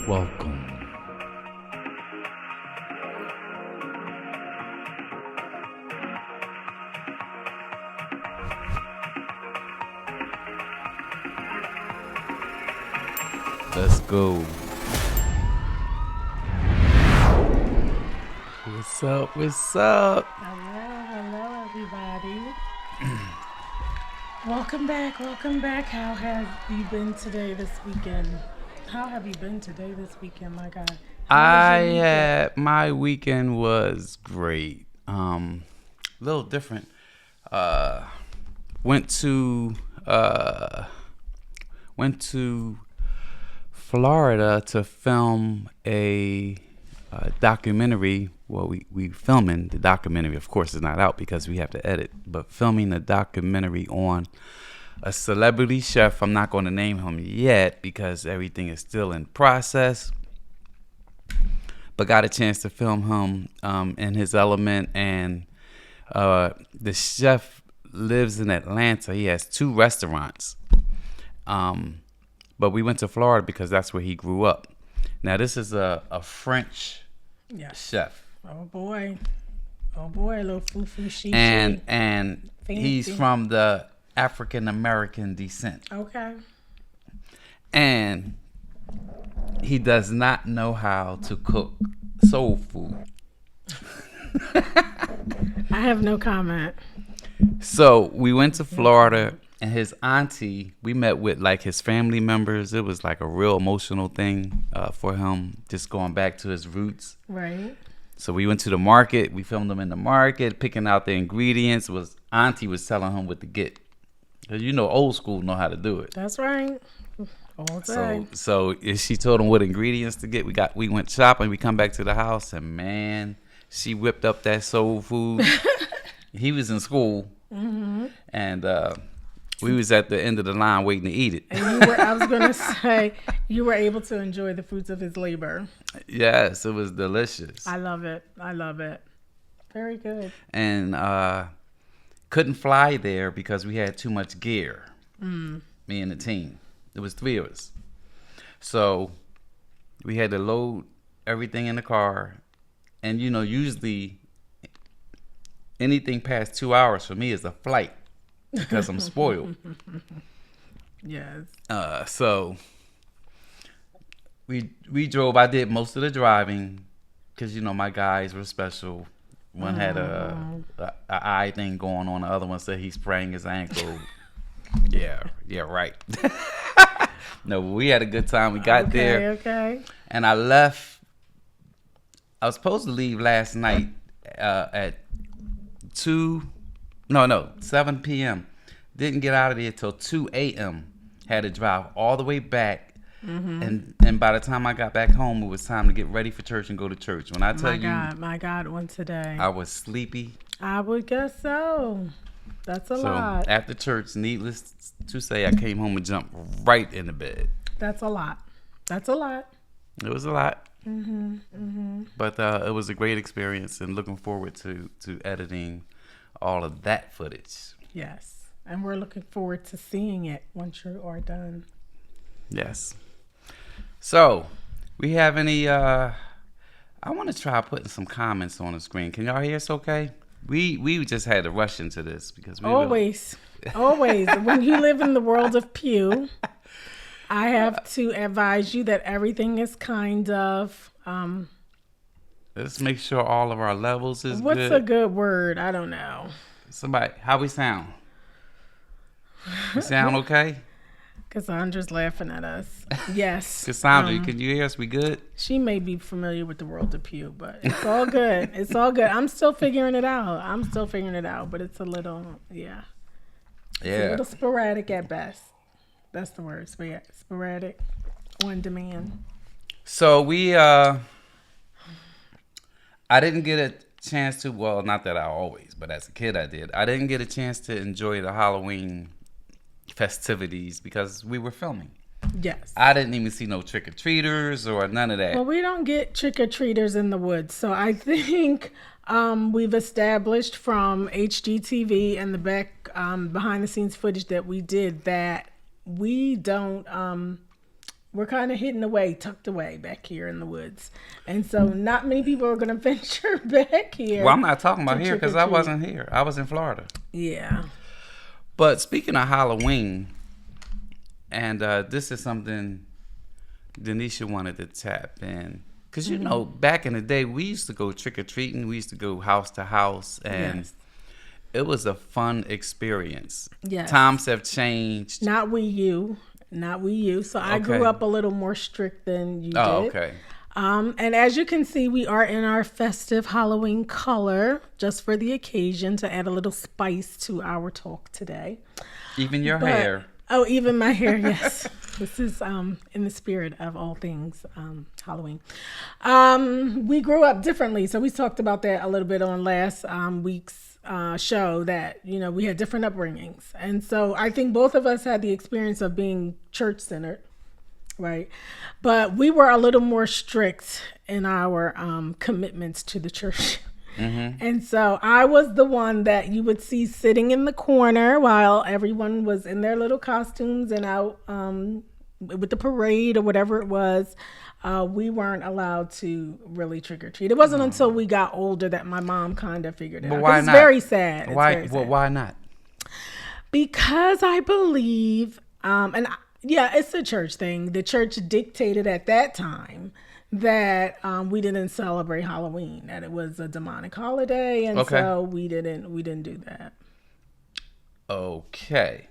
Welcome. Let's go. What's up? What's up? Hello, everybody. Welcome back. How have you been today, this weekend? My God? How was your weekend? My weekend was great. A little different. Went to Florida to film a documentary. Well, we filming the documentary. Of course, it's not out because we have to edit. But filming a documentary on a celebrity chef. I'm not going to name him yet because everything is still in process. But got a chance to film him in his element. And the chef lives in Atlanta. He has 2 restaurants. But we went to Florida because that's where he grew up. Now, this is a French chef. Oh boy, little foo-foo she. And he's from the African American descent. Okay. And he does not know how to cook soul food. I have no comment. So we went to Florida, and his auntie, we met with like his family members. It was like a real emotional thing for him, just going back to his roots. Right. So we went to the market. We filmed them in the market, picking out the ingredients. Auntie was telling him what to get. Because old school know how to do it. That's right. All day. So she told him what ingredients to get. We went shopping. We come back to the house, and man, she whipped up that soul food. He was in school, and we was at the end of the line waiting to eat it. And I was going to say, you were able to enjoy the fruits of his labor. Yes, it was delicious. I love it. Very good. And couldn't fly there because we had too much gear. Me and the team. It was 3 of us. So we had to load everything in the car. And, usually anything past 2 hours for me is a flight because I'm spoiled. Yes. So we drove. I did most of the driving because, my guys were special. One had a eye thing going on. The other one said he sprained his ankle. Yeah, right. No, we had a good time. We got there. Okay. And I left. I was supposed to leave last night at 7 p.m. Didn't get out of there till 2 a.m. Had to drive all the way back. And by the time I got back home, it was time to get ready for church and go to church. When I tell My God, on today. I was sleepy. I would guess so. That's a lot. After church, needless to say, I came home and jumped right in the bed. That's a lot. It was a lot. But it was a great experience, and looking forward to editing all of that footage. Yes. And we're looking forward to seeing it once you are done. Yes. So, we have any... I want to try putting some comments on the screen. Can y'all hear us okay? We just had to rush into this because we always. When you live in the world of Pew, I have to advise you that everything is kind of... let's make sure all of our levels is what's good. What's a good word? I don't know. Somebody, how we sound? We sound okay? Cassandra's laughing at us. Yes. Cassandra, can you hear us? We good? She may be familiar with the world of Pew, but it's all good. I'm still figuring it out. But it's a little, It's a little sporadic at best. That's the word. Sporadic, on demand. So I didn't get a chance to, well, not that I always, but as a kid I did. I didn't get a chance to enjoy the Halloween festivities because we were filming. Yes. I didn't even see no trick-or-treaters or none of that. Well, we don't get trick-or-treaters in the woods. So I think we've established from HGTV and the behind-the-scenes footage that we did that we don't We're kind of hidden away, tucked away back here in the woods. And so not many people are going to venture back here. Well, I'm not talking about here because I wasn't here. I was in Florida. Yeah. But speaking of Halloween, and this is something Denisha wanted to tap in. Because, you know, back in the day, we used to go trick-or-treating. We used to go house to house. And it was a fun experience. Yes. Times have changed. Not we, you. So I grew up a little more strict than you did. Oh, okay. And as you can see, we are in our festive Halloween color just for the occasion to add a little spice to our talk today. Even your hair. Oh, even my hair, yes. This is in the spirit of all things Halloween. We grew up differently. So we talked about that a little bit on last week's show that, you know, we had different upbringings. And so I think both of us had the experience of being church-centered, right? But we were a little more strict in our commitments to the church. Mm-hmm. And so I was the one that you would see sitting in the corner while everyone was in their little costumes and out with the parade or whatever it was. We weren't allowed to really trick or treat. It wasn't until we got older that my mom kind of figured it out. Why it's not? Very sad. Well, why not? Because I believe, it's a church thing. The church dictated at that time that we didn't celebrate Halloween, that it was a demonic holiday, and so we didn't do that. Okay.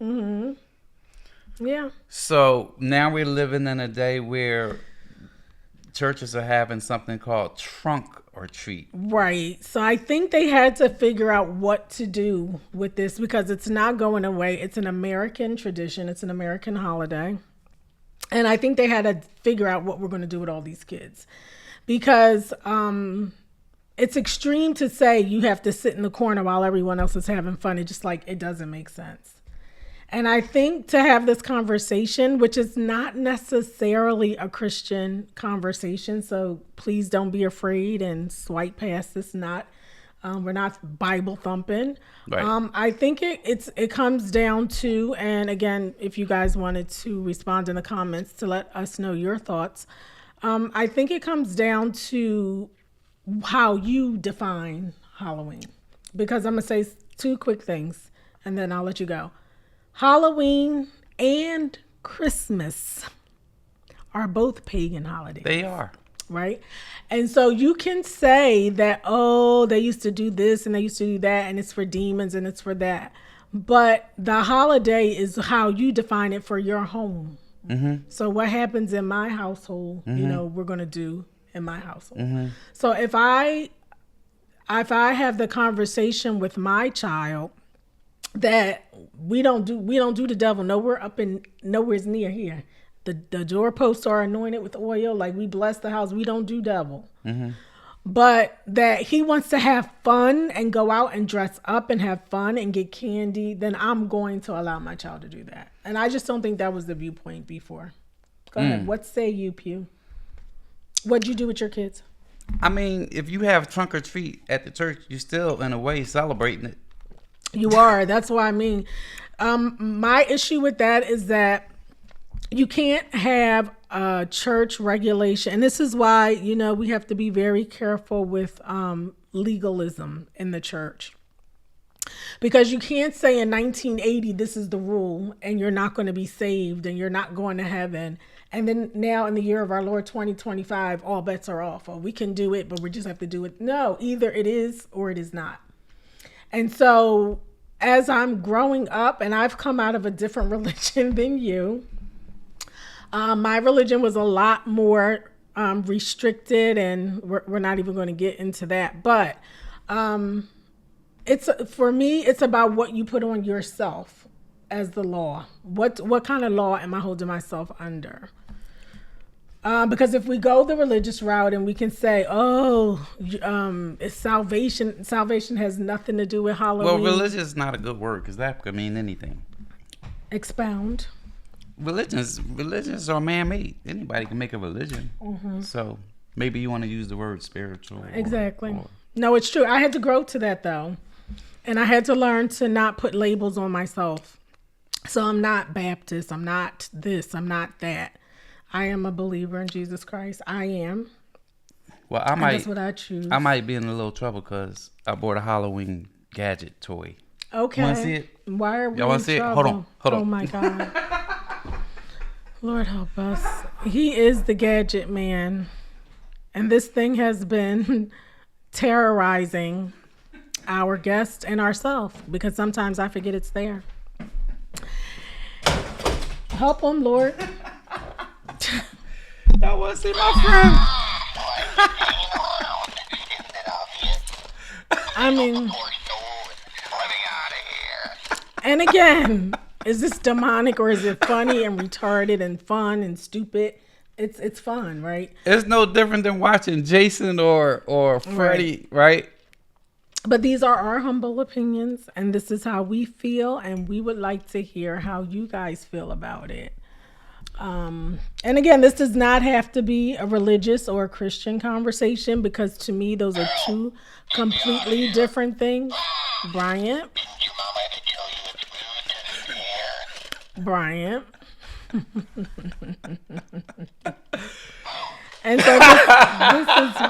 Mm-hmm. Yeah. So now we're living in a day where churches are having something called trunk or treat. Right. So I think they had to figure out what to do with this because it's not going away. It's an American tradition. It's an American holiday. And I think they had to figure out what we're going to do with all these kids because it's extreme to say you have to sit in the corner while everyone else is having fun. It just it doesn't make sense. And I think to have this conversation, which is not necessarily a Christian conversation, so please don't be afraid and swipe past this. We're not Bible thumping. Right. I think it comes down to, and again, if you guys wanted to respond in the comments to let us know your thoughts, I think it comes down to how you define Halloween. Because I'm going to say two quick things, and then I'll let you go. Halloween and Christmas are both pagan holidays. They are. Right? And so you can say that, oh, they used to do this and they used to do that and it's for demons and it's for that. But the holiday is how you define it for your home. Mm-hmm. So what happens in my household, we're going to do in my household. Mm-hmm. So if I have the conversation with my child that we don't do the devil nowhere's near here. The doorposts are anointed with oil, we bless the house. We don't do devil. Mm-hmm. But that he wants to have fun and go out and dress up and have fun and get candy, then I'm going to allow my child to do that. And I just don't think that was the viewpoint before. Go ahead. What say you, Pew? What'd you do with your kids? I mean, if you have trunk or treat at the church, you're still in a way celebrating it. You are. That's what I mean. My issue with that is that you can't have a church regulation. And this is why, we have to be very careful with legalism in the church. Because you can't say in 1980, this is the rule, and you're not going to be saved, and you're not going to heaven. And then now in the year of our Lord 2025, all bets are off. Or we can do it, but we just have to do it. No, either it is or it is not. And so as I'm growing up, and I've come out of a different religion than you, my religion was a lot more restricted, and we're not even going to get into that. But for me, it's about what you put on yourself as the law. What kind of law am I holding myself under? Because if we go the religious route and we can say, it's salvation. Salvation has nothing to do with Halloween. Well, religious is not a good word because that could mean anything. Expound. Religions are man-made. Anybody can make a religion. Mm-hmm. So maybe you want to use the word spiritual. Exactly. No, it's true. I had to grow to that though. And I had to learn to not put labels on myself. So I'm not Baptist. I'm not this. I'm not that. I am a believer in Jesus Christ. I am. Well, And that's what I choose. I might be in a little trouble because I bought a Halloween gadget toy. Okay. You want to see it? Why are we Y'all want to see it? Hold on. Oh my God. Lord help us. He is the gadget man. And this thing has been terrorizing our guests and ourselves because sometimes I forget it's there. Help him, Lord. Y'all want to see my friend? I mean, and again, is this demonic or is it funny and retarded and fun and stupid? It's fun, right? It's no different than watching Jason or Freddy, right? But these are our humble opinions, and this is how we feel, and we would like to hear how you guys feel about it. And again, this does not have to be a religious or a Christian conversation because to me, those are two completely different things. Bryant. And so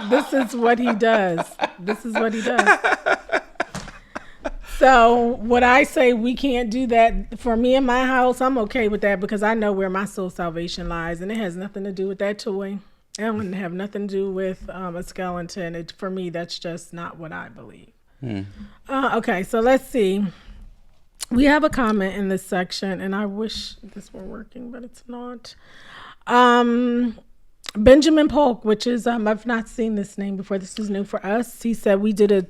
this is what he does. This is what he does. So what I say, we can't do that. For me in my house, I'm okay with that because I know where my soul salvation lies, and it has nothing to do with that toy. It wouldn't have nothing to do with a skeleton. For me, that's just not what I believe. Okay, so let's see. We have a comment in this section, and I wish this were working, but it's not. Benjamin Polk, which is, I've not seen this name before. This is new for us. He said, we did a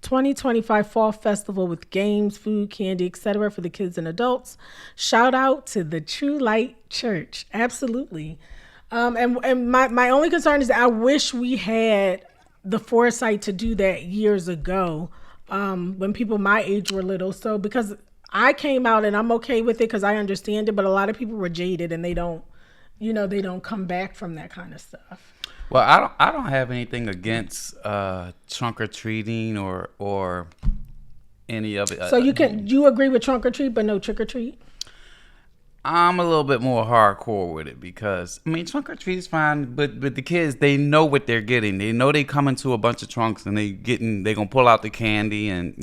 2025 fall festival with games, food, candy, etc. for the kids and adults. Shout out to the True Light Church. Absolutely. And my only concern is that I wish we had the foresight to do that years ago when people my age were little. So because I came out and I'm okay with it because I understand it, but a lot of people were jaded and they don't come back from that kind of stuff. Well, I don't have anything against trunk or treating or any of it. So you agree with trunk or treat, but no trick or treat? I'm a little bit more hardcore with it because I mean trunk or treat is fine, but the kids, they know what they're getting. They know they come into a bunch of trunks and they gonna pull out the candy, and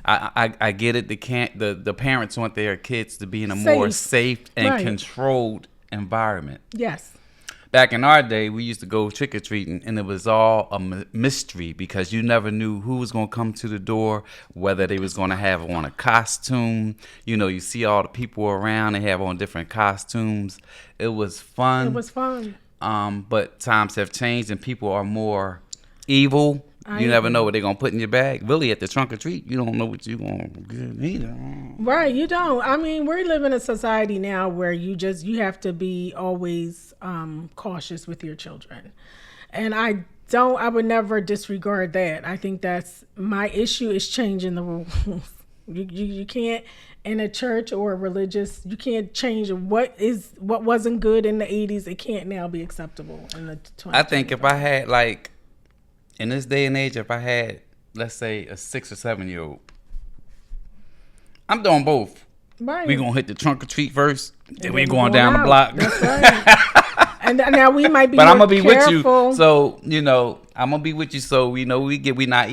I get it. The parents want their kids to be in a more safe and controlled environment. Yes. Back in our day, we used to go trick-or-treating, and it was all a mystery because you never knew who was going to come to the door, whether they was going to have on a costume. You see all the people around, they have on different costumes. It was fun. But times have changed, and people are more evil. You never know what they're going to put in your bag. Really, at the trunk or treat, you don't know what you're going to get either. Right, you don't. I mean, we live in a society now where you have to be always cautious with your children. And I would never disregard that. I think that's my issue is changing the rules. You can't, in a church or a religious, you can't change what wasn't good in the 80s. It can't now be acceptable in the 20s. I think if I had in this day and age, if I had, let's say, a 6 or 7 year old, I'm doing both. Right. We're going to hit the trunk or treat first, then we're going down the block. That's right. And now we might be, but I'm gonna be careful. with you, so I'm gonna be with you, so we know we not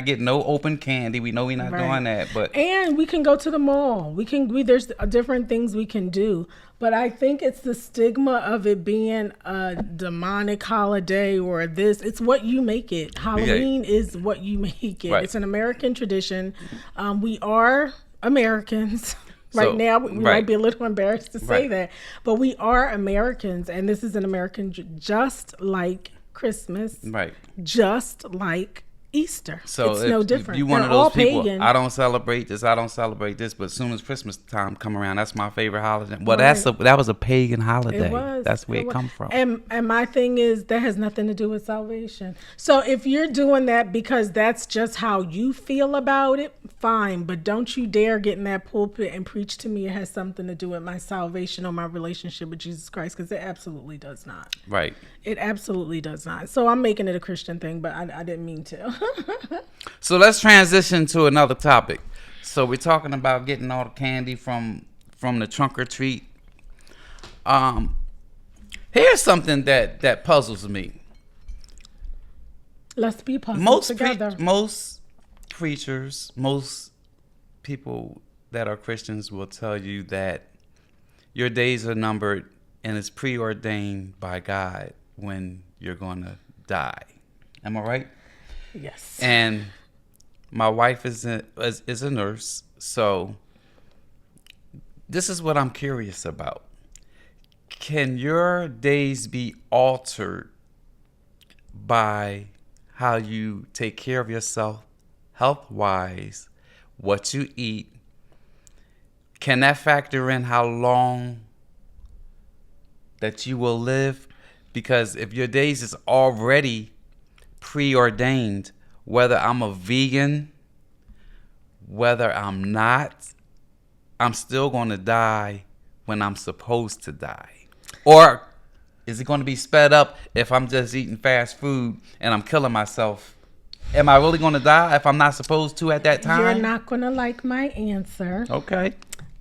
getting no open candy. We know we not doing that, and we can go to the mall. There's different things we can do, but I think it's the stigma of it being a demonic holiday or this. It's what you make it. Halloween is what you make it. Right. It's an American tradition. We are Americans. Right now, we might be a little embarrassed to say that, but we are Americans, and this is an American just like Christmas, just like Easter. So it's no different. You one of those people, pagan. I don't celebrate this, but as soon as Christmas time come around, that's my favorite holiday. Well, that was a pagan holiday. It was. That's where it come from. And my thing is that has nothing to do with salvation. So if you're doing that because that's just how you feel about it, fine. But don't you dare get in that pulpit and preach to me it has something to do with my salvation or my relationship with Jesus Christ, because it absolutely does not. Right. It absolutely does not. So I'm making it a Christian thing, but I didn't mean to. So let's transition to another topic. So we're talking about getting all the candy from the trunk or treat. Here's something that puzzles me. Let's be puzzled Most together. most preachers, most people that are Christians will tell you that your days are numbered and it's preordained by God when you're going to die. Am I right? Yes. And my wife is a nurse, so this is what I'm curious about. Can your days be altered by how you take care of yourself health-wise, what you eat? Can that factor in how long that you will live? Because if your days is already preordained, whether I'm a vegan, whether I'm not, I'm still going to die when I'm supposed to die. Or is it going to be sped up if I'm just eating fast food and I'm killing myself? Am I really going to die if I'm not supposed to at that time? You're not going to like my answer. Okay.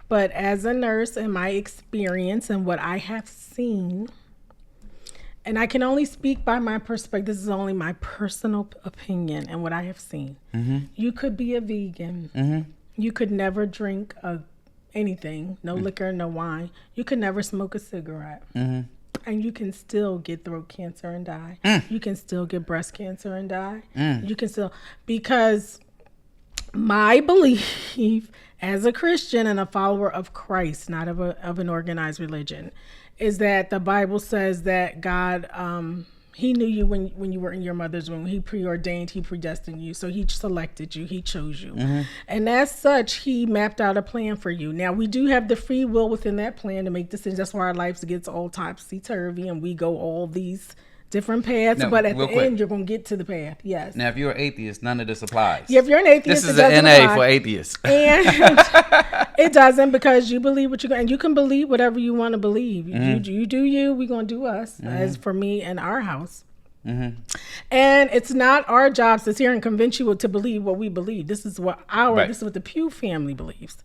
But as a nurse, in my experience and what I have seen, and I can only speak by my perspective, this is only my personal opinion and what I have seen. Mm-hmm. You could be a vegan. Mm-hmm. You could never drink anything, no liquor, no wine. You could never smoke a cigarette. Mm-hmm. And you can still get throat cancer and die. You can still get breast cancer and die. You can still, because my belief as a Christian and a follower of Christ, not of an organized religion, is that the Bible says that God, he knew you when you were in your mother's womb. He preordained, he predestined you. So he selected you, he chose you. Mm-hmm. And as such, he mapped out a plan for you. Now, we do have the free will within that plan to make decisions. That's why our lives gets all topsy-turvy and we go all these different paths. Now, but at the end, you're going to get to the path. Yes. Now, if you're an atheist, none of this applies. Yeah, if you're an atheist, this is an NA apply. For atheists. And it doesn't, because you believe what you and you can believe whatever you want to believe. Mm-hmm. You do you. We're going to do us. Mm-hmm. As for me and our house. Mm-hmm. And it's not our job to sit here and convince you to believe what we believe. This is what this is what the Pugh family believes.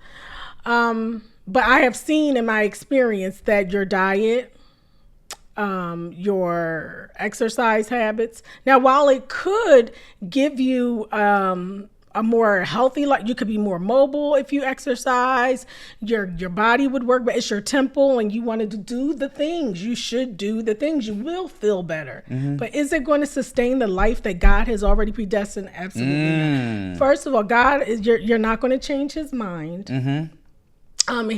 But I have seen in my experience that your diet, your exercise habits. Now, while it could give you a more healthy life, you could be more mobile if you exercise. Your body would work, but it's your temple, and you wanted to do the things. You should do the things. You will feel better. Mm-hmm. But is it going to sustain the life that God has already predestined? Absolutely not. First of all, God is you're not going to change His mind. Mm-hmm.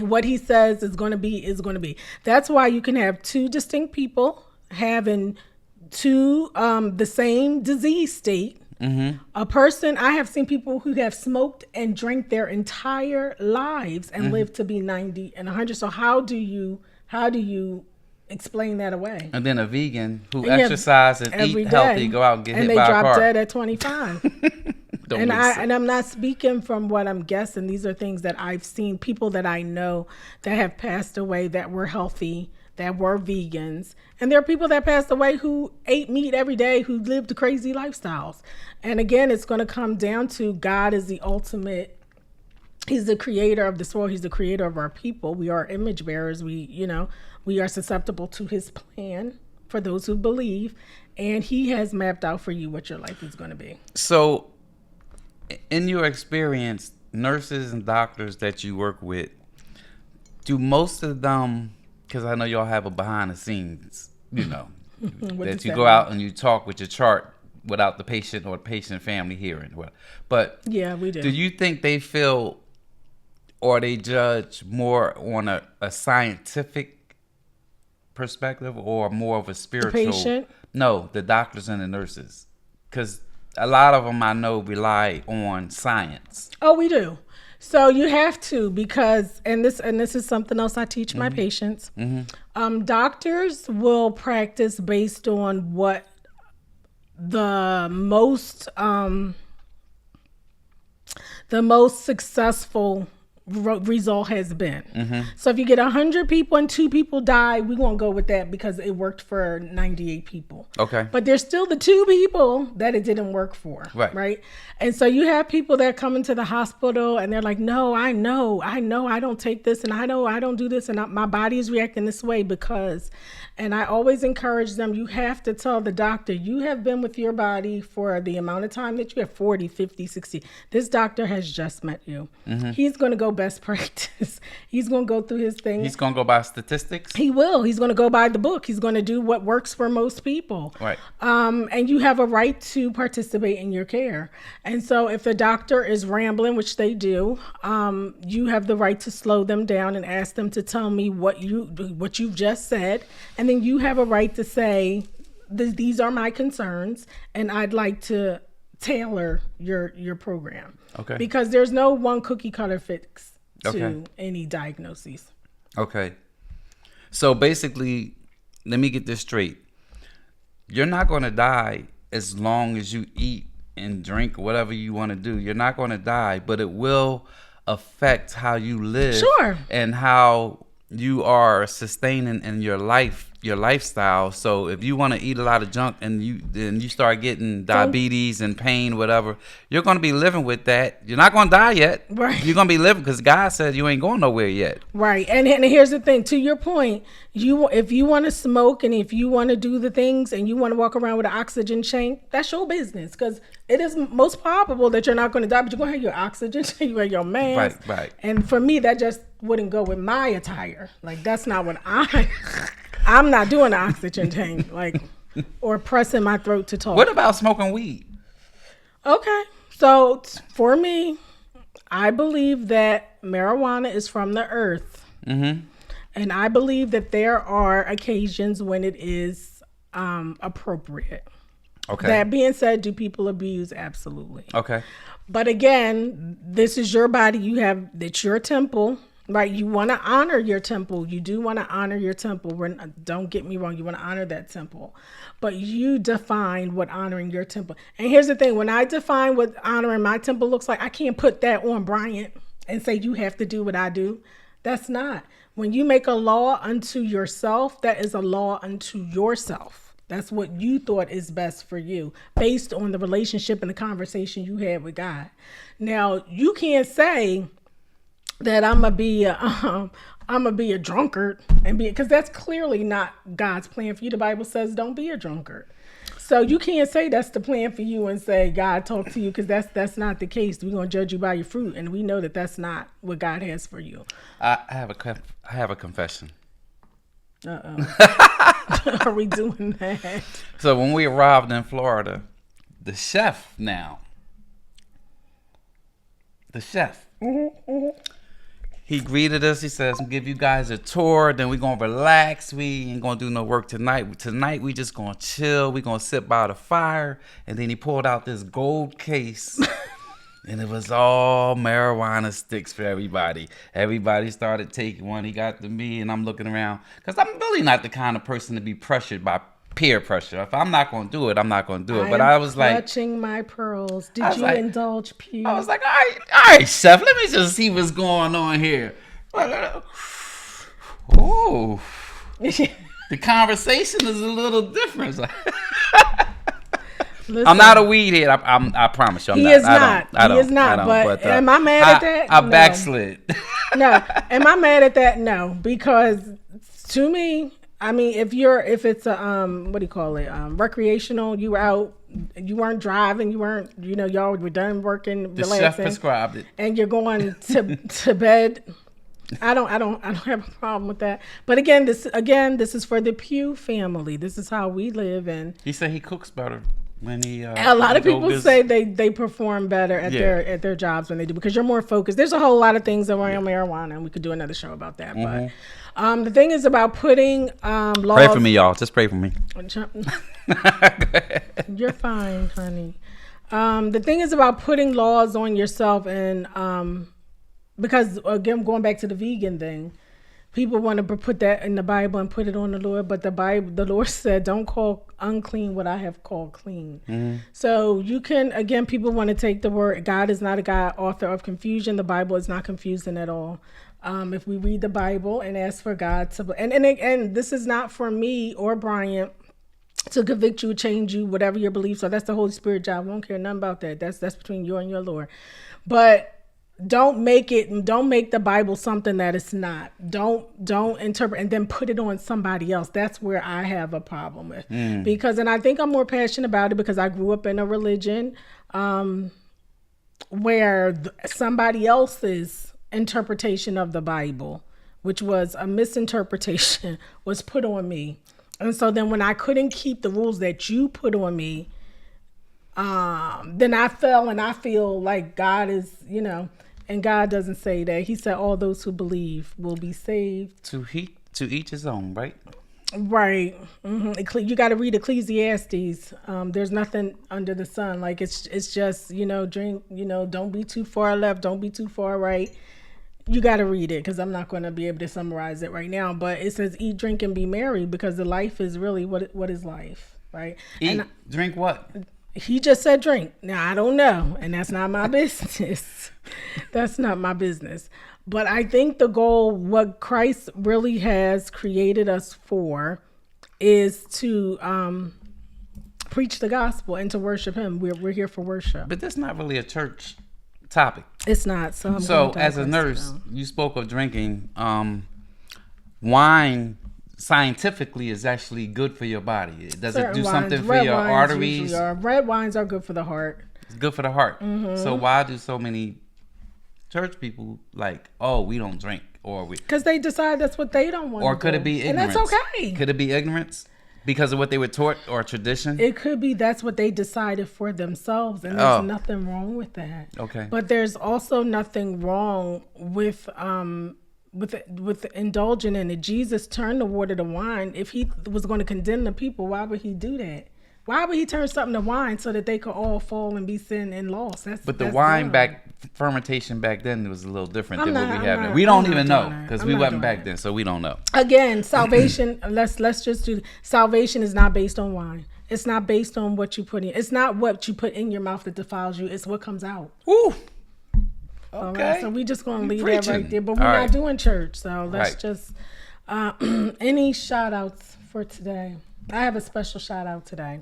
What he says is going to be. That's why you can have two distinct people having the same disease state. Mm-hmm. A person, I have seen people who have smoked and drank their entire lives and lived to be 90 and 100. So how do you explain that away? And then a vegan who exercise and eat healthy, go out and get hit by a car. And they drop dead at 25. And I'm not speaking from what I'm guessing. These are things that I've seen, people that I know that have passed away that were healthy, that were vegans. And there are people that passed away who ate meat every day, who lived crazy lifestyles. And again, it's going to come down to God is the ultimate. He's the creator of this world. He's the creator of our people. We are image bearers. We are susceptible to his plan for those who believe. And he has mapped out for you what your life is going to be. So, in your experience, nurses and doctors that you work with, do most of them, because I know y'all have a behind the scenes, that you go out and you talk with your chart without the patient or patient family hearing. But yeah, we do. Do you think they feel or they judge more on a scientific perspective or more of a spiritual? The patient? No, the doctors and the nurses. Because a lot of them I know rely on science. Oh, we do. So you have to, because, and this is something else I teach my patients. Mm-hmm. Doctors will practice based on what the most successful result has been. So if you get 100 people and 2 people die, we're going to go with that because it worked for 98 people. Okay. But there's still the 2 people that it didn't work for. Right. And so you have people that come into the hospital and they're like, no, I know I don't take this, and I know I don't do this, and my body is reacting this way because. And I always encourage them, you have to tell the doctor, you have been with your body for the amount of time that you have, 40, 50, 60. This doctor has just met you. He's going to go best practice. He's going to go through his thing. He's going to go by statistics? He will. He's going to go by the book. He's going to do what works for most people. Right. And you have a right to participate in your care. And so if the doctor is rambling, which they do, you have the right to slow them down and ask them to tell me what you've just said. And then you have a right to say, these are my concerns, and I'd like to tailor your program. Okay. Because there's no one cookie cutter fix to any diagnoses. Okay. So basically, let me get this straight. You're not going to die as long as you eat and drink whatever you want to do. You're not going to die, but it will affect how you live. Sure. And how you are sustaining in your lifestyle. So if you want to eat a lot of junk and you start getting diabetes and pain, whatever, you're going to be living with that. You're not going to die yet. Right. You're going to be living because God said you ain't going nowhere yet. Right. And here's the thing, to your point, if you want to smoke and if you want to do the things and you want to walk around with an oxygen tank, that's your business, because it is most probable that you're not going to die, but you're going to have your oxygen tank, you have your mask. Right. And for me, that just wouldn't go with my attire. Like, that's not what I'm not doing an oxygen tank, like, or pressing my throat to talk. What about smoking weed? Okay. So for me, I believe that marijuana is from the earth. Mm-hmm. And I believe that there are occasions when it is appropriate. Okay. That being said, do people abuse? Absolutely. Okay. But again, this is your body. It's your temple. Right, you want to honor your temple. You do want to honor your temple. Don't get me wrong. You want to honor that temple, but you define what honoring your temple. And here's the thing: when I define what honoring my temple looks like, I can't put that on Bryant and say you have to do what I do. That's not. When you make a law unto yourself, that is a law unto yourself. That's what you thought is best for you, based on the relationship and the conversation you had with God. Now, you can't say that I'm gonna be a drunkard because that's clearly not God's plan for you. The Bible says don't be a drunkard. So you can't say that's the plan for you and say God talked to you, because that's not the case. We're gonna judge you by your fruit, and we know that that's not what God has for you. I have a confession. Are we doing that? So when we arrived in Florida, the chef. He greeted us. He says, "I'm give you guys a tour. Then we're going to relax. We ain't going to do no work tonight. Tonight, we just going to chill. We're going to sit by the fire." And then he pulled out this gold case. And it was all marijuana sticks for everybody. Everybody started taking one. He got to me, and I'm looking around. Because I'm really not the kind of person to be pressured by peer pressure. If I'm not going to do it, I'm not going to do it. But I was like, clutching my pearls. Did you indulge Pew? I was like, all right, chef, let me just see what's going on here. Oh, the conversation is a little different. Listen, I'm not a weed head. I promise you. He is not. But am I mad at that? I backslid. No. Am I mad at that? No, because to me, I mean, if it's a what do you call it? Recreational. You were out. You weren't driving. You weren't. Y'all were done working, the relaxing. Chef prescribed it, and you're going to bed. I don't have a problem with that. But again, this is for the Pugh family. This is how we live. And he said he cooks better when he. A lot of people say they perform better at their jobs when they do, because you're more focused. There's a whole lot of things around marijuana, and we could do another show about that. Mm-hmm. But the thing is about putting laws. Pray for me, y'all. Just pray for me. You're fine, honey. The thing is about putting laws on yourself, and because again, going back to the vegan thing, people want to put that in the Bible and put it on the Lord, but the Lord said, "Don't call unclean what I have called clean." Mm-hmm. So you can, again, people want to take the word. God is not a God author of confusion. The Bible is not confusing at all. If we read the Bible and ask for God to, and this is not for me or Brian to convict you, change you, whatever your beliefs are. That's the Holy Spirit job. I don't care nothing about that. That's between you and your Lord. But don't make the Bible something that it's not. Don't interpret and then put it on somebody else. That's where I have a problem with. Because, and I think I'm more passionate about it because I grew up in a religion where somebody else's interpretation of the Bible, which was a misinterpretation, was put on me. And so then when I couldn't keep the rules that you put on me, then I fell, and I feel like God is, and God doesn't say that. He said all those who believe will be saved. To each his own, right? Right. Mm-hmm. You got to read Ecclesiastes. There's nothing under the sun. Like it's just, drink, don't be too far left. Don't be too far right. You got to read it because I'm not going to be able to summarize it right now. But it says eat, drink, and be merry because the life is really what is life, right? Drink what? He just said drink. Now, I don't know. And that's not my business. That's not my business. But I think the goal, what Christ really has created us for, is to preach the gospel and to worship him. We're here for worship. But that's not really a church topic. It's not. So as a nurse, you spoke of drinking. Wine scientifically is actually good for your body. Does it do something for your arteries? Red wines are good for the heart. It's good for the heart. Mm-hmm. So why do so many church people we don't drink, or because they decide that's what they don't want? Or could it be ignorance? And that's okay. Could it be ignorance because of what they were taught or tradition? It could be that's what they decided for themselves, and there's nothing wrong with that. Okay. But there's also nothing wrong with indulging in it. Jesus turned the water to wine. If he was going to condemn the people, why would he do that? Why would he turn something to wine so that they could all fall and be sin and lost? Fermentation back then was a little different than what we have now. We don't even know because we wasn't back then, so we don't know. Again, salvation. let's just do. Salvation is not based on wine. It's not based on what you put in. It's not what you put in your mouth that defiles you. It's what comes out. Ooh. Okay. All right, so we just gonna leave that right there. But we're not doing church, so let's just. Any shout outs for today? I have a special shout out today.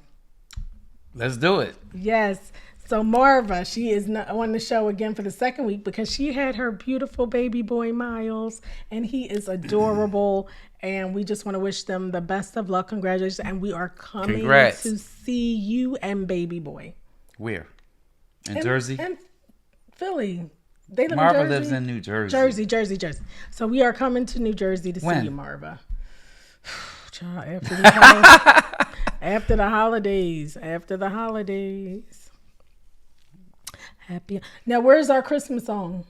Let's do it. Yes. So Marva, she is on the show again for the second week because she had her beautiful baby boy Miles, and he is adorable. And we just want to wish them the best of luck. Congratulations. And we are coming to see you and baby boy. Where? In Jersey? In Philly. They live Marva in Jersey. lives in New Jersey. Jersey. So we are coming to New Jersey to see you, Marva. Child, after the holidays. Happy. Now, where's our Christmas song?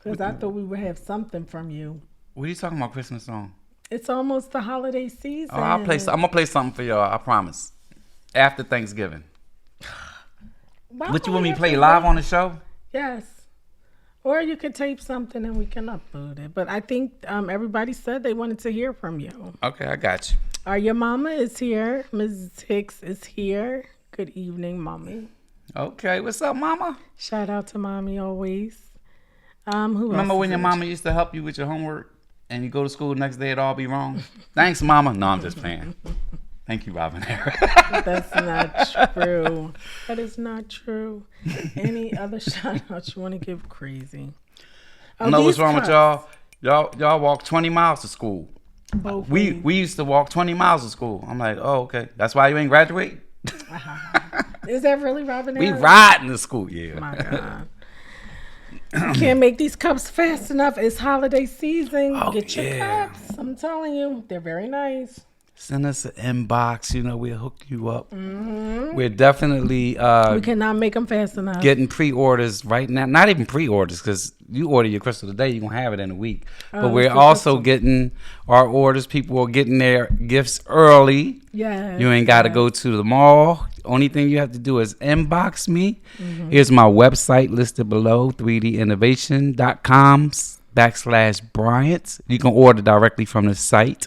Because I thought we would have something from you. What are you talking about, Christmas song? It's almost the holiday season. Oh, I'm gonna play something for y'all. I promise. After Thanksgiving. What you want me to play live on the show? Yes. Or you could tape something and we can upload it. But I think everybody said they wanted to hear from you. Okay, I got you. Your mama is here. Mrs. Hicks is here. Good evening, mommy. Okay, what's up, mama? Shout out to mommy always. Remember when your mama used to help you with your homework and you go to school the next day, it'd all be wrong? Thanks, mama. No, I'm just playing. Thank you, Robin. That's not true. That is not true. Any other shout outs you want to give? Crazy. I know what's wrong with y'all. Y'all walk 20 miles to school. Both we used to walk 20 miles to school. I'm like, oh, okay. That's why you ain't graduate? Is that really Robin? We riding to school, yeah. My God. You can't make these cups fast enough. It's holiday season. Get your cups. I'm telling you, they're very nice. Send us an inbox. We'll hook you up. Mm-hmm. We're definitely... we cannot make them fast enough. Getting pre-orders right now. Not even pre-orders, because you order your crystal today, you're going to have it in a week. But we're also getting our orders. People are getting their gifts early. Yeah. You ain't got to go to the mall. Only thing you have to do is inbox me. Mm-hmm. Here's my website listed below, 3dinnovation.com. /Bryant's. You can order directly from the site.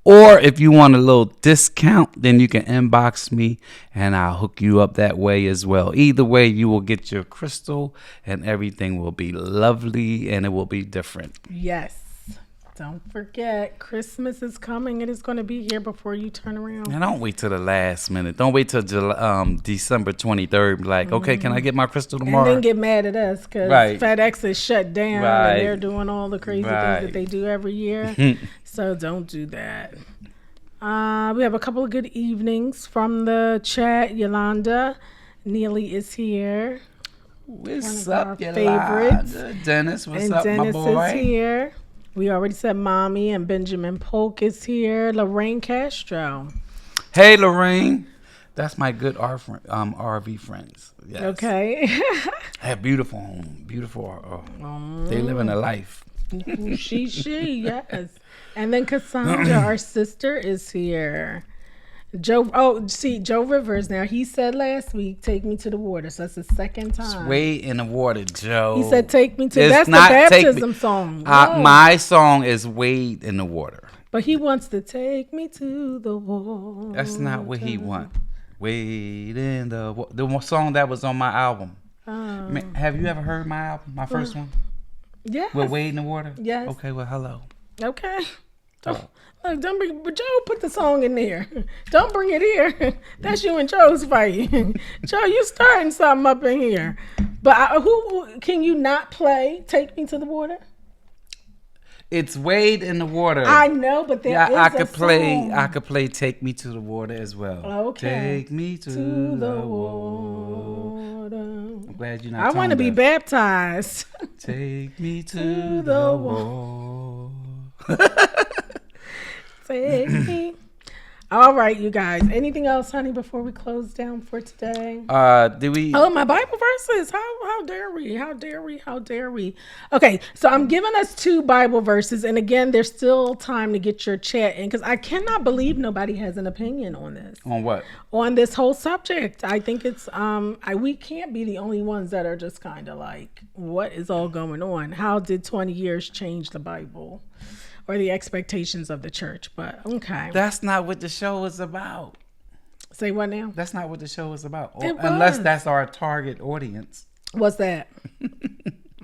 Or if you want a little discount, then you can inbox me and I'll hook you up that way as well. Either way, you will get your crystal and everything will be lovely and it will be different. Yes. Don't forget, Christmas is coming. It is going to be here before you turn around. And don't wait till the last minute. Don't wait till December 23rd. Like, okay, can I get my crystal tomorrow? And then get mad at us because FedEx is shut down and they're doing all the crazy things that they do every year. So don't do that. We have a couple of good evenings from the chat. Yolanda Neely is here. What's up, Yolanda? Dennis, what's up, my boy? Dennis is here. We already said Mommy, and Benjamin Polk is here. Lorraine Castro. Hey, Lorraine. That's my good RV friends. Yes. Okay. Have beautiful home. Beautiful. They living a life. She, yes. And then Cassandra, our sister, is here. Joe Rivers now. He said last week, take me to the water. So that's the second time. Wade in the water, Joe. He said, take me to that's the baptism song. My song is Wade in the water. But he wants to take me to the water. That's not what he wants. Wade in the water. The song that was on my album. Have you ever heard my album? My first one? Yeah. With Wade in the water? Yes. Okay, well, hello. Okay. Look, Joe put the song in there. Don't bring it here. That's you and Joe's fight. Joe, you starting something up in here. But who can you not play Take Me to the Water? It's Wade in the Water. I know, but there is I could play. Song. I could play Take Me to the Water as well. Okay. Take me to the water. I'm glad you're not. I want to be baptized. Take me to the water. Take me. All right, you guys. Anything else, honey, before we close down for today? Did we? Oh, my Bible verses. How dare we? How dare we? How dare we? Okay, so I'm giving us 2 Bible verses, and again, there's still time to get your chat in because I cannot believe nobody has an opinion on this. On what? On this whole subject. I think it's we can't be the only ones that are just kind of like, what is all going on? How did 20 years change the Bible? Or the expectations of the church, but okay. That's not what the show is about. Say what now? That's not what the show is about. Unless that's our target audience. What's that?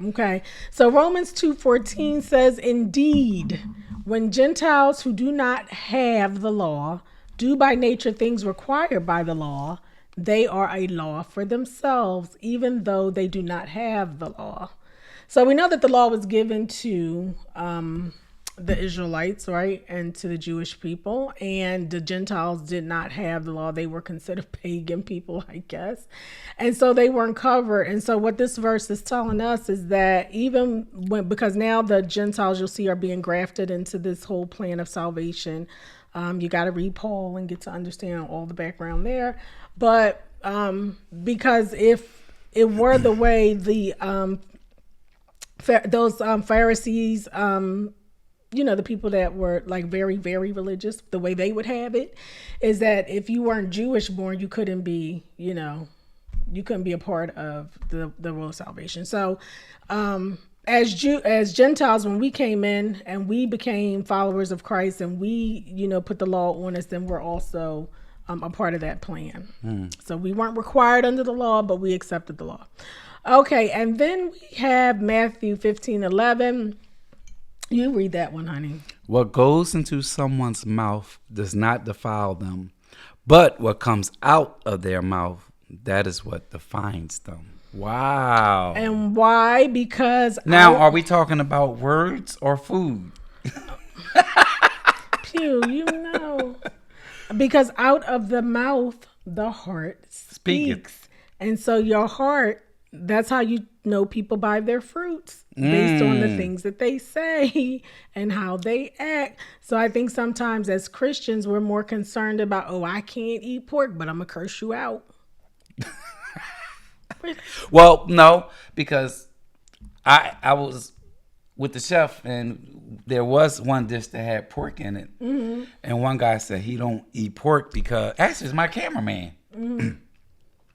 Okay. So Romans 2:14 says, indeed, when Gentiles who do not have the law do by nature things required by the law, they are a law for themselves, even though they do not have the law. So we know that the law was given to the Israelites, right, and to the Jewish people, and the Gentiles did not have the law. They were considered pagan people, I guess, and so they weren't covered. And so what this verse is telling us is that even because now the Gentiles, you'll see, are being grafted into this whole plan of salvation. You got to read Paul and get to understand all the background there. But because if it were the way those Pharisees, the people that were like very, very religious, the way they would have it is that if you weren't Jewish born, you couldn't be, you couldn't be a part of the world of salvation. So as Gentiles, when we came in and we became followers of Christ and we, put the law on us, then we're also a part of that plan. So we weren't required under the law, but we accepted the law. Okay, and then we have Matthew 15:11. You read that one, honey. What goes into someone's mouth does not defile them, but what comes out of their mouth, that is what defines them. Wow. And why? Because now, are we talking about words or food? Pew, because out of the mouth, the heart speaks. And so your heart, that's how you know people by their fruits, based on the things that they say and how they act. So I think sometimes as Christians, we're more concerned about, I can't eat pork, but I'm going to curse you out. Well, no, because I was with the chef and there was one dish that had pork in it. Mm-hmm. And one guy said he don't eat pork because, actually, it's my cameraman. Mm-hmm.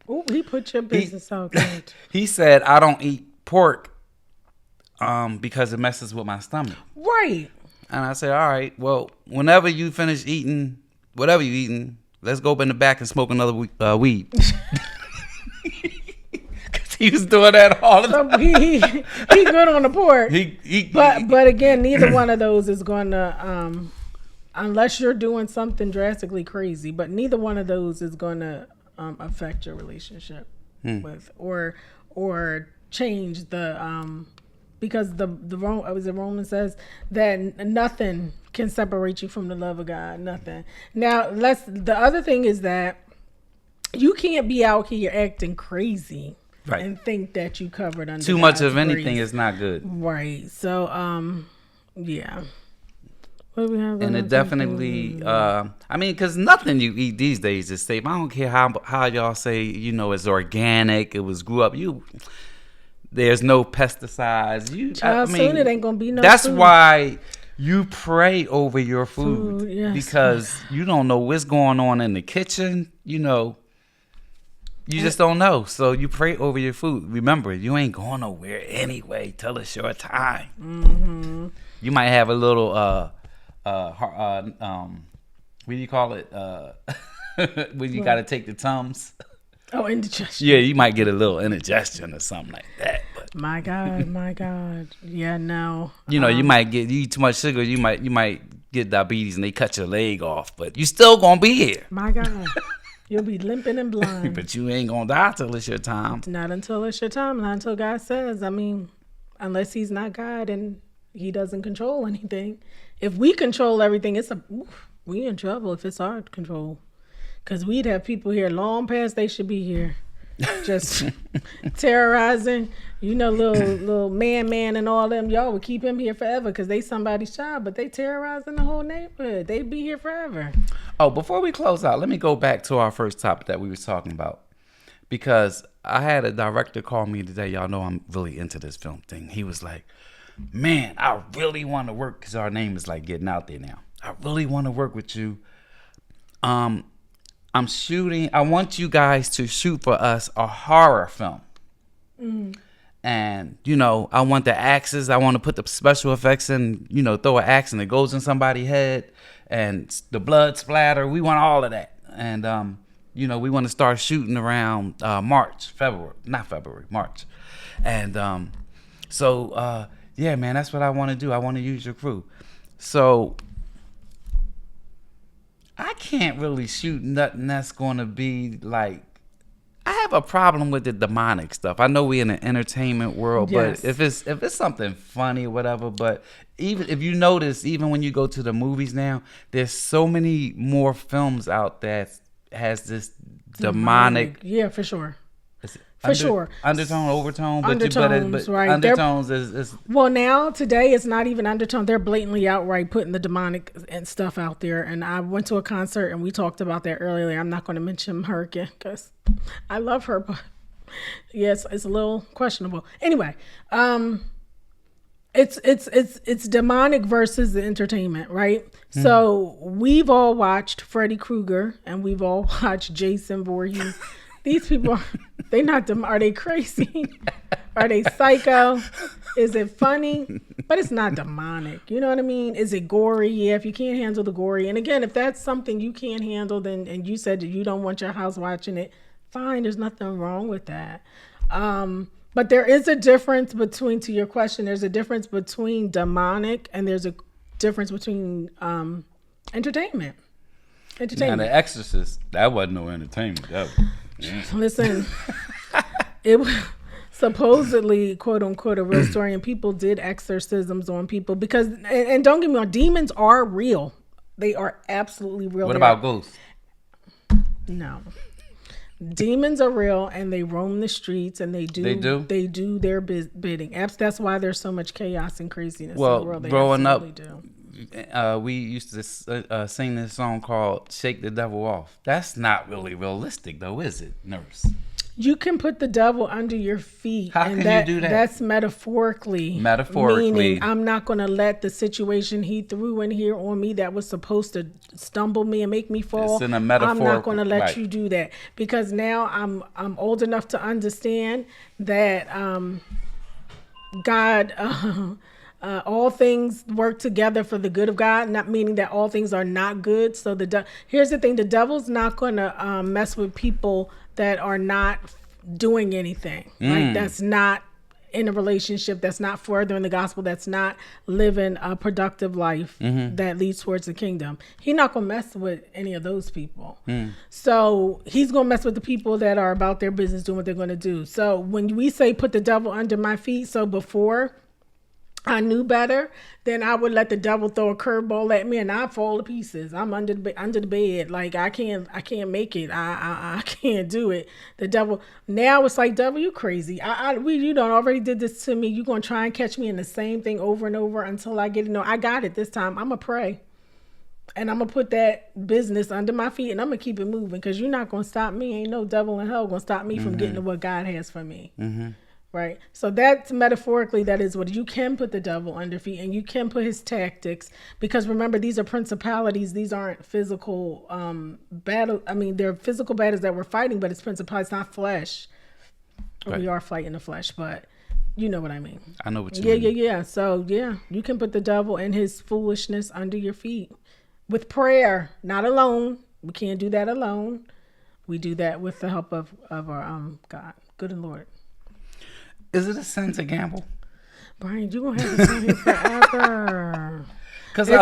Oh, he put your business out there. He said, I don't eat pork because it messes with my stomach. Right. And I said, all right, well, whenever you finish eating whatever you eating, let's go up in the back and smoke another weed. He was doing that all the time. He good on the porch. But again, neither one of those is going to, unless you're doing something drastically crazy, but neither one of those is going to affect your relationship with or change the because the Romans says that nothing can separate you from the love of God. Nothing. Now the other thing is that you can't be out here acting crazy. Right. And think that you covered under too much of anything is not good. Right. So, yeah. What do we have? And it definitely, I mean, because nothing you eat these days is safe. I don't care how y'all say, it's organic. It was grew up. There's no pesticides. Soon it ain't gonna be no. That's food. why you pray over your food yes. Because you don't know what's going on in the kitchen. You just don't know. So you pray over your food. Remember, you ain't going nowhere anyway till it's your time. Mm-hmm. You might have a little, what do you call it? When you got to take the Tums. Oh, indigestion. Yeah, you might get a little indigestion or something like that. But. My God. Yeah, no. You might you eat too much sugar. You might get diabetes and they cut your leg off. But you still going to be here. My God. You'll be limping and blind. But you ain't going to die till it's your time. Not until it's your time. Not until God says. I mean, unless he's not God and he doesn't control anything. If we control everything, we in trouble if it's our control. Because we'd have people here long past they should be here. Just terrorizing. Little man and all them. Y'all would keep him here forever because they somebody's child. But they terrorizing the whole neighborhood. They'd be here forever. Oh, before we close out, let me go back to our first topic that we were talking about. Because I had a director call me today. Y'all know I'm really into this film thing. He was like, man, I really want to work, because our name is like getting out there now. I really want to work with you. I want you guys to shoot for us a horror film. Mm. And, I want the axes. I want to put the special effects in, throw an axe and it goes in somebody's head and the blood splatter. We want all of that. And, we want to start shooting around March. And yeah, man, that's what I want to do. I want to use your crew. So I can't really shoot nothing that's going to be like, I have a problem with the demonic stuff. I know we in an entertainment world, yes. But if it's something funny or whatever, but even if you notice, even when you go to the movies now, there's so many more films out that has this demonic. Yeah, for sure. Sure. Undertone, overtone, but right. Undertones is well, now today it's not even undertone. They're blatantly outright putting the demonic and stuff out there. And I went to a concert and we talked about that earlier. I'm not going to mention her again because I love her, but yes, it's a little questionable. Anyway, it's demonic versus the entertainment, right? Mm-hmm. So we've all watched Freddy Krueger and we've all watched Jason Voorhees. These people, are they crazy? Are they psycho? Is it funny? But it's not demonic. You know what I mean? Is it gory? Yeah, if you can't handle the gory. And again, if that's something you can't handle, then, and you said that you don't want your house watching it, fine, there's nothing wrong with that. But there is a difference between, to your question, there's a difference between demonic and there's a difference between entertainment. Now, The Exorcist, that wasn't no entertainment. That was... Yeah. Listen, it was supposedly, quote unquote, a real story, and people did exorcisms on people because, and don't get me wrong, demons are real. They are absolutely real. What about ghosts? No. Demons are real and they roam the streets and they do their bidding. That's why there's so much chaos and craziness in the world. They growing up, we used to sing this song called "Shake the Devil Off." That's not really realistic, though, is it, nurse? You can put the devil under your feet. How can you do that? That's metaphorically. Meaning, I'm not going to let the situation he threw in here on me that was supposed to stumble me and make me fall. It's in a metaphorical. I'm not going to let you do that because now I'm old enough to understand that God, all things work together for the good of God, not meaning that all things are not good. So here's the thing: the devil's not going to mess with people that are not doing anything. Like that's not in a relationship, that's not furthering the gospel, that's not living a productive life that leads towards the kingdom. He's not gonna mess with any of those people. So he's gonna mess with the people that are about their business, doing what they're gonna do. So when we say put the devil under my feet, so before I knew better, then I would let the devil throw a curveball at me and I'd fall to pieces. I'm under the bed. Like I can't make it. I can't do it. The devil, now it's like, devil, you crazy. You done already did this to me. You gonna try and catch me in the same thing over and over until I get it. No, I got it this time. I'm gonna pray. And I'm gonna put that business under my feet and I'm gonna keep it moving, because you're not gonna stop me. Ain't no devil in hell gonna stop me from getting to what God has for me. Right. So that's metaphorically, that is what you can put the devil under feet, and you can put his tactics, because remember, these are principalities. These aren't physical battle. I mean, they're physical battles that we're fighting, but it's principalities, not flesh. Right. We are fighting the flesh, but you know what I mean. I know what you mean. Yeah. So yeah, you can put the devil and his foolishness under your feet with prayer, not alone. We can't do that alone. We do that with the help of our God, good and Lord. Is it a sin to gamble? Brian, you're going to have to sit here forever. Because I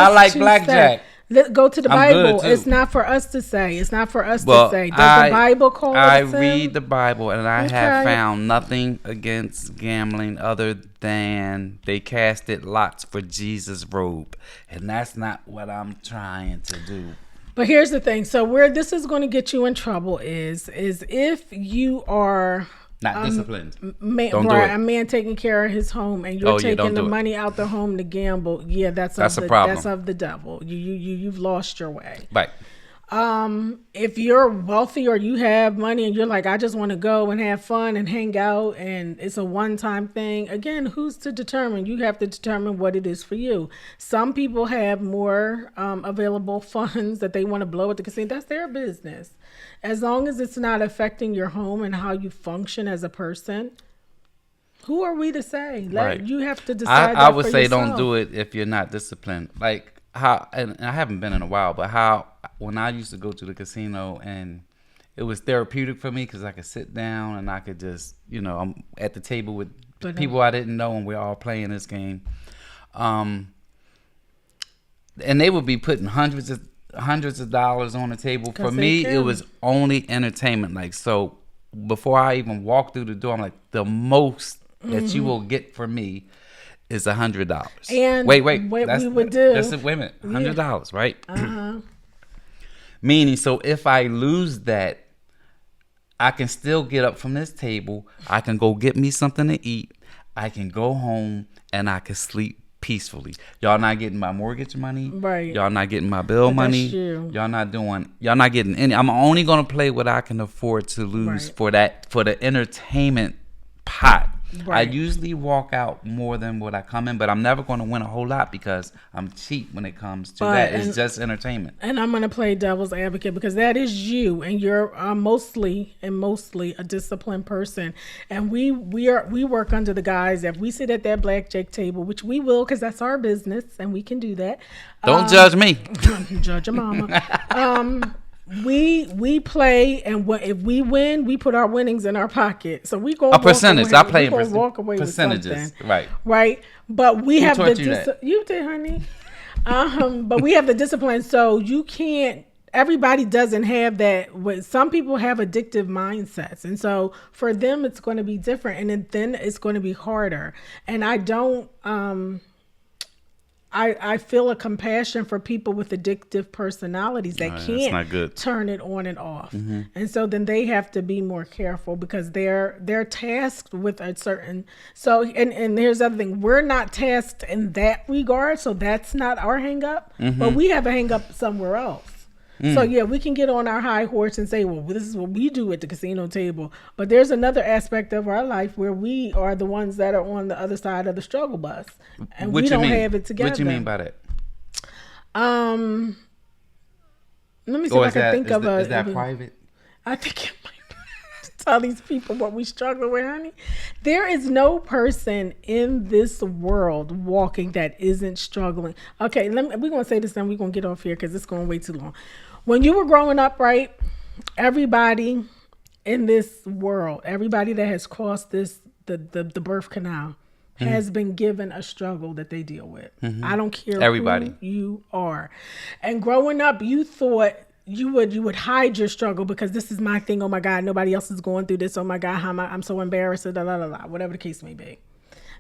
like blackjack. Go to the Bible. It's not for us to say. It's not for us to say. Does the Bible call it sin? I read the Bible, and I have found nothing against gambling other than they casted lots for Jesus' robe. And that's not what I'm trying to do. But here's the thing. So where this is going to get you in trouble is if you are... not disciplined. A man taking care of his home, and you're taking the money out the home to gamble. Yeah, that's a problem. That's of the devil. You've lost your way. Right. If you're wealthy or you have money and you're like, I just want to go and have fun and hang out, and it's a one-time thing. Again, who's to determine? You have to determine what it is for you. Some people have more available funds that they want to blow at the casino. That's their business. As long as it's not affecting your home and how you function as a person, who are we to say? Right. You have to decide. I would say yourself. Don't do it if you're not disciplined. Like how, and I haven't been in a while, but how when I used to go to the casino, and it was therapeutic for me because I could sit down and I could just, I'm at the table with people I didn't know, and we're all playing this game. And they would be putting hundreds of dollars on the table. For me, it was only entertainment. Like, so before I even walked through the door, I'm like, the most that you will get from me is $100. And wait, what we would do? Wait a minute, $100, right? Meaning, so if I lose that, I can still get up from this table. I can go get me something to eat. I can go home and I can sleep peacefully. Y'all not getting my mortgage money. Right. Y'all not getting my bill money. Y'all not getting any. I'm only gonna play what I can afford to lose for the entertainment pot. Right. I usually walk out more than what I come in, but I'm never going to win a whole lot because I'm cheap when it comes to that. It's just entertainment. And I'm going to play devil's advocate because that is you, and you're mostly a disciplined person. And we work under the guise that we sit at that blackjack table, which we will because that's our business and we can do that. Don't judge me. Judge your mama. We play, and if we win, we put our winnings in our pocket. So we go a percentage. I play walk away percentages, with right? Right. But we have you did, honey. But we have the discipline, so you can't. Everybody doesn't have that. Some people have addictive mindsets, and so for them, it's going to be different, and then it's going to be harder. And I don't. I feel a compassion for people with addictive personalities that can't turn it on and off. Mm-hmm. And so then they have to be more careful because they're tasked with a certain, so, and here's the other thing, we're not tasked in that regard. So that's not our hang up, but we have a hang up somewhere else. So yeah, we can get on our high horse and say, well, this is what we do at the casino table. But there's another aspect of our life where we are the ones that are on the other side of the struggle bus, and we don't have it together. What do you mean by that? Let me see if I can think of is that private? I think it might be. tell these people what we struggle with, honey. There is no person in this world walking that isn't struggling. Okay, we're going to say this and we're going to get off here because it's going way too long. When you were growing up, right, everybody in this world, everybody that has crossed the birth canal has been given a struggle that they deal with. I don't care everybody who you are. And growing up, you thought you would hide your struggle because this is my thing. Oh my God, nobody else is going through this. Oh my God, I'm so embarrassed. Whatever the case may be.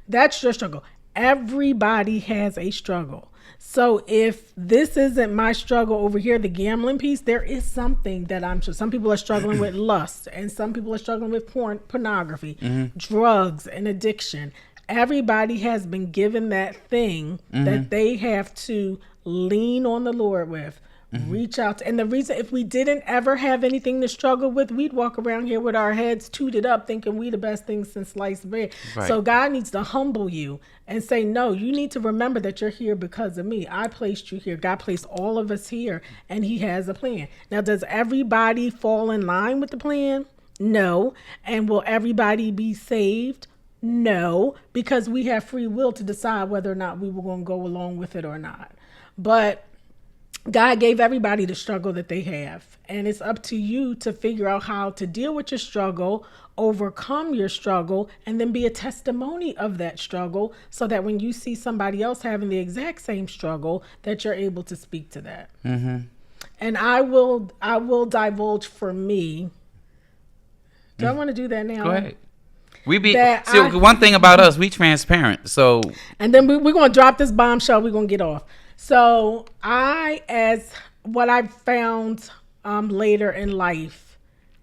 That's your struggle. Everybody has a struggle. So if this isn't my struggle over here, the gambling piece, there is something that I'm sure some people are struggling with lust, and some people are struggling with pornography, drugs, and addiction. Everybody has been given that thing that they have to lean on the Lord with. Reach out to, and the reason, if we didn't ever have anything to struggle with, we'd walk around here with our heads tooted up thinking we the best thing since sliced bread. Right. So God needs to humble you and say, no, you need to remember that you're here because of me. I placed you here. God placed all of us here, and he has a plan. Now, does everybody fall in line with the plan? No. And will everybody be saved? No, because we have free will to decide whether or not we were going to go along with it or not. But God gave everybody the struggle that they have, and it's up to you to figure out how to deal with your struggle, overcome your struggle, and then be a testimony of that struggle so that when you see somebody else having the exact same struggle, that you're able to speak to that. And I will divulge for me. Do I want to do that now? Go ahead. One thing about us, we transparent. So, and then we're going to drop this bombshell. We're going to get off. So as what I've found later in life,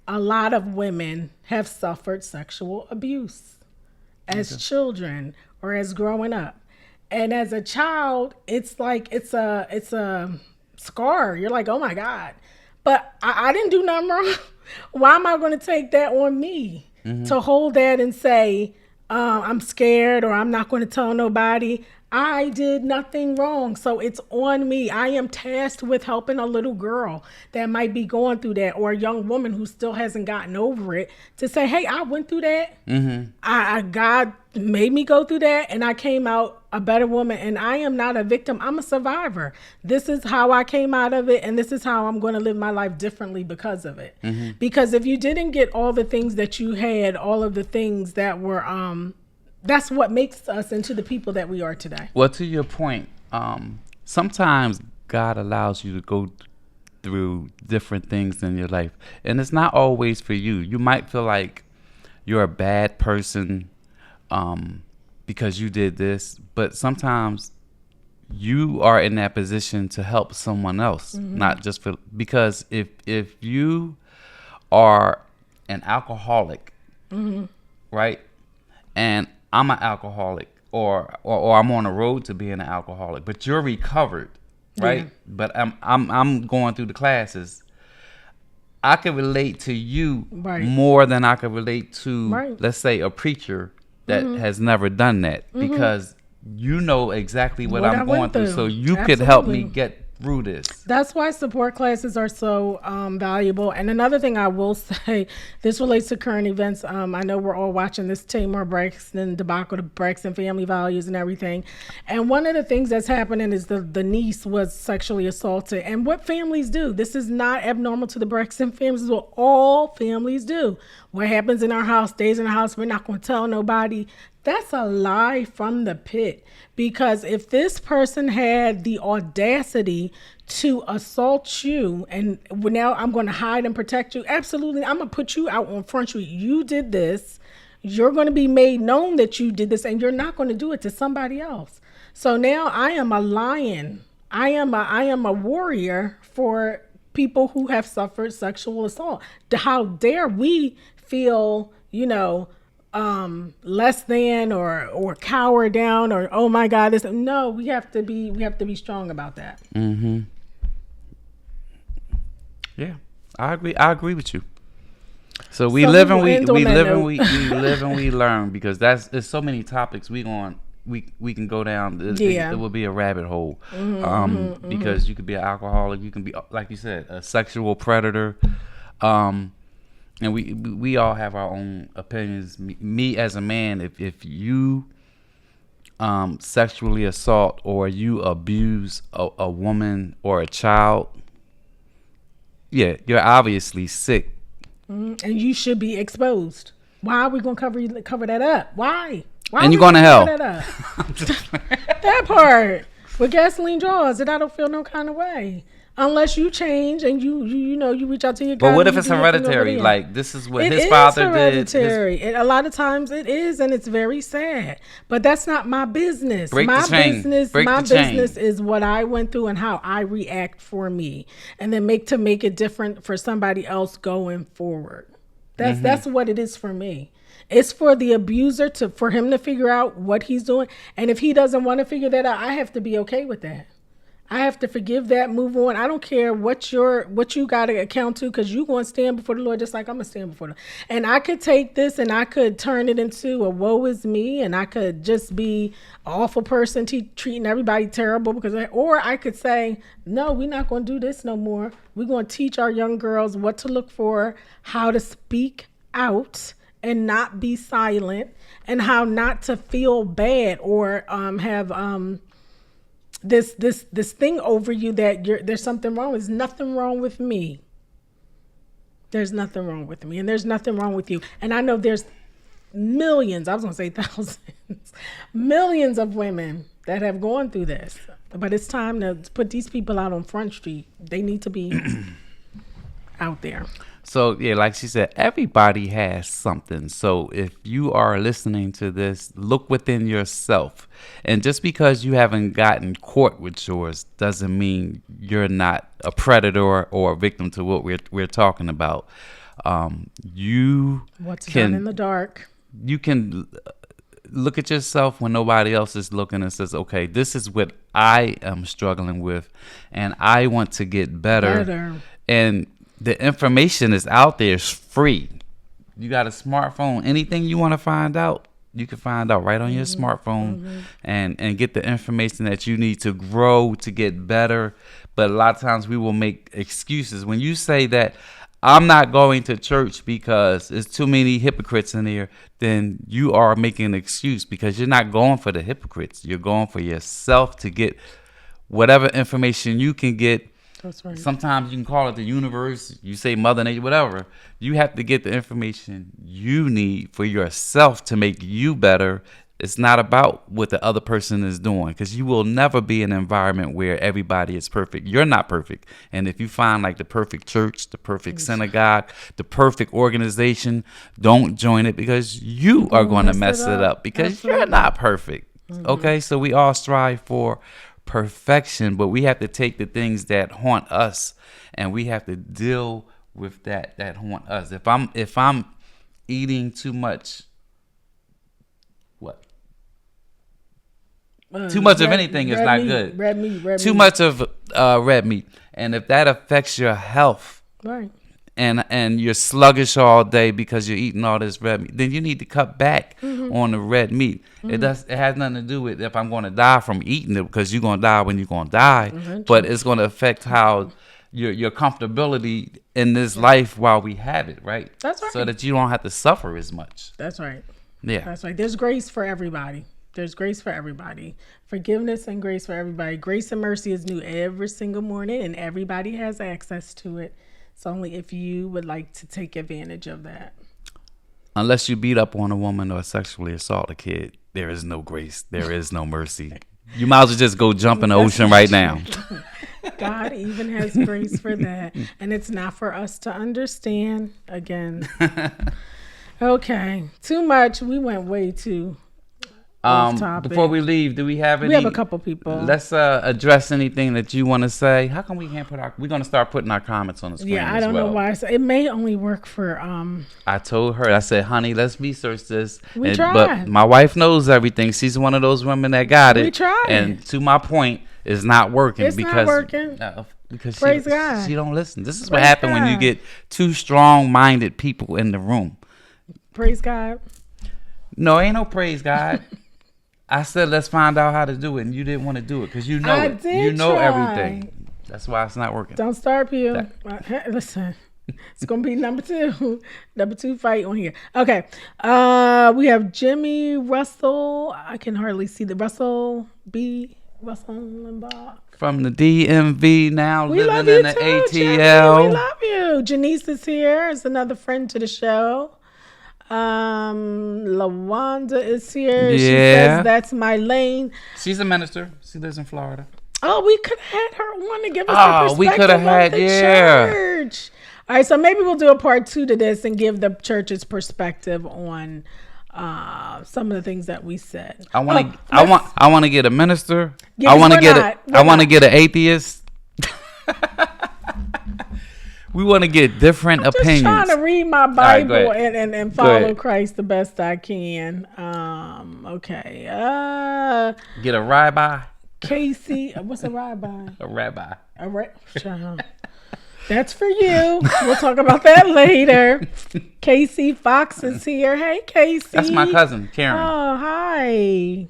a lot of women have suffered sexual abuse as children or as growing up. And as a child, it's like it's a scar. You're like, oh my God. But I didn't do nothing wrong. Why am I going to take that on me to hold that and say, I'm scared or I'm not going to tell nobody? I did nothing wrong. So it's on me. I am tasked with helping a little girl that might be going through that, or a young woman who still hasn't gotten over it, to say, hey, I went through that. God made me go through that, and I came out a better woman, and I am not a victim. I'm a survivor. This is how I came out of it, and this is how I'm going to live my life differently because of it. Because if you didn't get all the things that you had, all of the things that were that's what makes us into the people that we are today. Well, to your point, sometimes God allows you to go through different things in your life, and it's not always for you. You might feel like you're a bad person because you did this, but sometimes you are in that position to help someone else, not just because if you are an alcoholic, right, and I'm an alcoholic, or I'm on the road to being an alcoholic, but you're recovered, right? But I'm going through the classes. I can relate to you more than I can relate to, let's say, a preacher that has never done that, because you know exactly what I'm going through, so you could help me get through this. That's why support classes are so valuable. And another thing I will say, this relates to current events. I know we're all watching this Tamar Braxton debacle, the Braxton family values and everything. And one of the things that's happening is the niece was sexually assaulted. And what families do, this is not abnormal to the Braxton families. This is what all families do. What happens in our house stays in our house. We're not going to tell nobody. That's a lie from the pit, because if this person had the audacity to assault you and now I'm going to hide and protect you, absolutely, I'm going to put you out on Front Street. You did this. You're going to be made known that you did this, and you're not going to do it to somebody else. So now I am a lion. I am a warrior for people who have suffered sexual assault. How dare we feel, less than or cower down or, oh my God, this. No, we have to be strong about that. Yeah, I agree with you. So we live and we learn, because there's so many topics we can go down. It will be a rabbit hole. Because you could be an alcoholic, you can be, like you said, a sexual predator. and we all have our own opinions. Me as a man, if you sexually assault or you abuse a woman or a child, yeah, you're obviously sick. And you should be exposed. Why are we going to cover that up? Why? And you're going to hell. That part. With gasoline draws, and I don't feel no kind of way. Unless you change and you reach out to your God. But what if it's hereditary? Like, this is what his father did. A lot of times it is, and it's very sad. But that's not my business. My business is what I went through and how I react for me, and then make it different for somebody else going forward. That's what it is for me. It's for the abuser for him to figure out what he's doing, and if he doesn't want to figure that out, I have to be okay with that. I have to forgive that, move on. I don't care what you got to account to, because you're going to stand before the Lord just like I'm going to stand before the Lord. And I could take this and I could turn it into a woe is me, and I could just be an awful person treating everybody terrible, or I could say, no, we're not going to do this no more. We're going to teach our young girls what to look for, how to speak out and not be silent, and how not to feel bad or have this thing over you that there's something wrong. There's nothing wrong with me. There's nothing wrong with me, and there's nothing wrong with you. And I know there's millions, I was going to say thousands, millions of women that have gone through this. But it's time to put these people out on Front Street. They need to be out there. So, yeah, like she said, everybody has something. So if you are listening to this, look within yourself. And just because you haven't gotten caught with yours doesn't mean you're not a predator or a victim to what we're talking about. What's done in the dark. You can look at yourself when nobody else is looking and says, okay, this is what I am struggling with, and I want to get better. And the information is out there. It's free. You got a smartphone. Anything you want to find out, you can find out right on your smartphone and get the information that you need to grow, to get better. But a lot of times we will make excuses. When you say that I'm not going to church because there's too many hypocrites in here, then you are making an excuse, because you're not going for the hypocrites. You're going for yourself to get whatever information you can get. That's right. Sometimes you can call it the universe, you say Mother Nature, whatever. You have to get the information you need for yourself to make you better. It's not about what the other person is doing, because you will never be in an environment where everybody is perfect. You're not perfect. And if you find like the perfect church, the perfect synagogue, the perfect organization, don't join it, because you are going to mess it up because you're not perfect. Okay, so we all strive for perfection, but we have to take the things that haunt us and we have to deal with that haunt us. If I'm eating too much, too much of anything is not good. Red meat. Too much of red meat, and if that affects your health, right, and you're sluggish all day because you're eating all this red meat, then you need to cut back on the red meat. It has nothing to do with if I'm going to die from eating it, because you're going to die when you're going to die. But it's going to affect how your comfortability in this life while we have it, right? That's right. So that you don't have to suffer as much. That's right. Yeah. That's right. There's grace for everybody. There's grace for everybody. Forgiveness and grace for everybody. Grace and mercy is new every single morning, and everybody has access to it. It's only if you would like to take advantage of that. Unless you beat up on a woman or sexually assault a kid, there is no grace. There is no mercy. You might as well just go jump in the ocean right now. God even has grace for that. And it's not for us to understand. Again. Okay. Too much. We went way too off topic. Before we leave, do we have any? We have a couple people. Let's address anything that you want to say. How come we can't we're going to start putting our comments on the screen? Yeah, I don't know why. It may only work for I told her, I said, honey, let's research this. We tried. But my wife knows everything. She's one of those women that got it. We tried. And to my point, it's not working. It's not working. Because Praise God. She don't listen. This is what happens when you get two strong-minded people in the room. Praise God. No, ain't no praise God. I said, let's find out how to do it, and you didn't want to do it because you know I it. did You know try. everything. That's why it's not working. Don't start, Pew. Listen, It's gonna be number two fight on here. Okay. We have Jimmy Russell. I can hardly see the Russell Limbaugh. From the DMV now, We living love you in the too, ATL. Jimmy. We love you. Janice is here. Is another friend to the show. LaWanda is here. Yeah. She says that's my lane. She's a minister. She lives in Florida. Oh, we could have had her on to give us the perspective we could have had, of the church. All right, so maybe we'll do a part 2 to this and give the church's perspective on some of the things that we said. I want to get a minister. Yeah, I want to get an atheist. We want to get different opinions. Just trying to read my Bible and follow Christ the best I can. Okay. Get a rabbi. Casey, what's a rabbi? A rabbi. That's for you. We'll talk about that later. Casey Fox is here. Hey, Casey. That's my cousin, Karen. Oh, hi.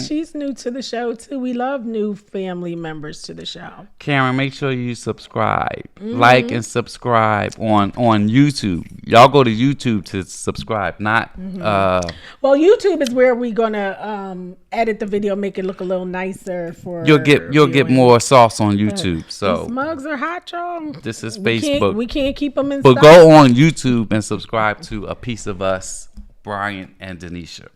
She's new to the show too. We love new family members to the show. Karen, make sure you subscribe, like and subscribe on YouTube. Y'all go to YouTube to subscribe, not. Well, YouTube is where we're gonna edit the video, make it look a little nicer for. You'll get more sauce on YouTube. So these mugs are hot, y'all. This is Facebook. We can't keep them inside. But go on YouTube and subscribe to A Piece of Us, Brian and Denisha.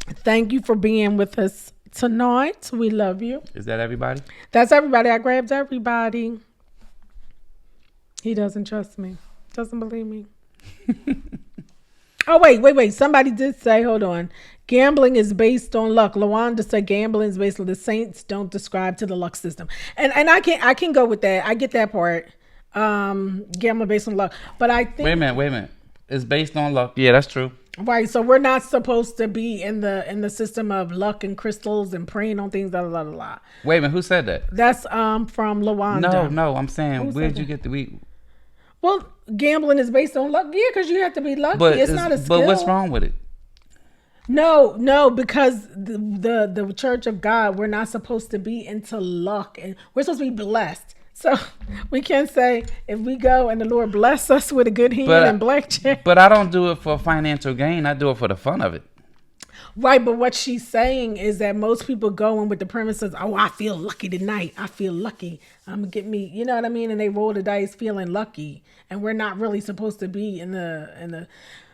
Thank you for being with us tonight. We love you. Is that everybody? That's everybody. I grabbed everybody. He doesn't trust me. Doesn't believe me. Oh, wait. Somebody did say, hold on. Gambling is based on luck. LaWanda said gambling is based on the saints don't describe to the luck system. And I can go with that. I get that part. Gambling based on luck. But I think... Wait a minute. It's based on luck. Yeah, that's true. Right, so we're not supposed to be in the system of luck and crystals and praying on things. Wait a minute, who said that? That's from LaWanda. No, I'm saying, where did you get the Well, gambling is based on luck. Yeah, because you have to be lucky. It's not a skill. But what's wrong with it? No, because the Church of God, we're not supposed to be into luck, and we're supposed to be blessed. So we can say if we go and the Lord bless us with a good hand and blackjack. But I don't do it for financial gain. I do it for the fun of it. Right, but what she's saying is that most people go in with the premises, oh, I feel lucky tonight. I feel lucky. I'm going to get me, you know what I mean? And they roll the dice feeling lucky. And we're not really supposed to be in the...